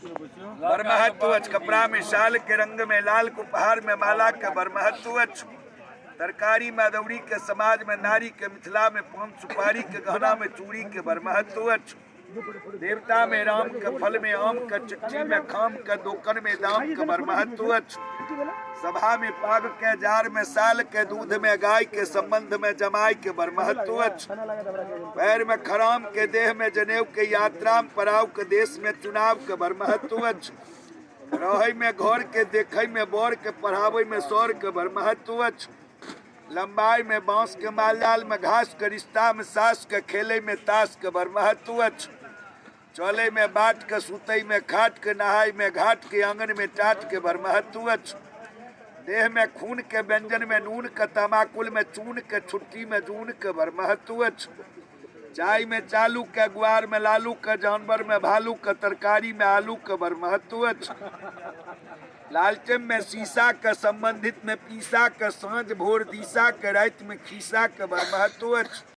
बर महत्व अछि। कपड़ा में शाल के रंग में लाल के उपहार में माला के बर महत्व अछि। तरकारी में अदौड़ी के समाज में नारी के मिथिला में पान सुपारी के गहना में चूड़ी के बर महत्व अछि। देवता में राम के फल में आम के चिट्ठी में खाम के दोकन में दाम के बर महत्व अछि। सभा में पाग के जार में साल के दूध में गाय के संबंध में जमाई के बर महत्व अछि। पैर में खराम के देह में जनेऊ के यात्रा में पड़ाव के देश में चुनाव के बर महत्व अछि। रहे में घर के देखे में बर के पढ़ावे में सौर के बर महत्व अछि। लंबाई में बांस के मालजाल में घास के रिश्ता में सास के खेले में ताश के बर महत्व अछि। चले में बाट के सुतई में खाट के नहाय में घाट के आंगन में टाट के बर महत्व अछि। देह में खून के व्यंजन में नून के तमाकुल में चून के छुट्टी में जून के बर महत्व अछि। चाय में चालू के गुआर में लालू के जानवर में भालू के तरकारी में आलू के बर महत्व अछि। लालटेन में शीशा के संबंधित में पीसा के सांझ भोर दिशा के रात में खीसा के बर महत्व अछि।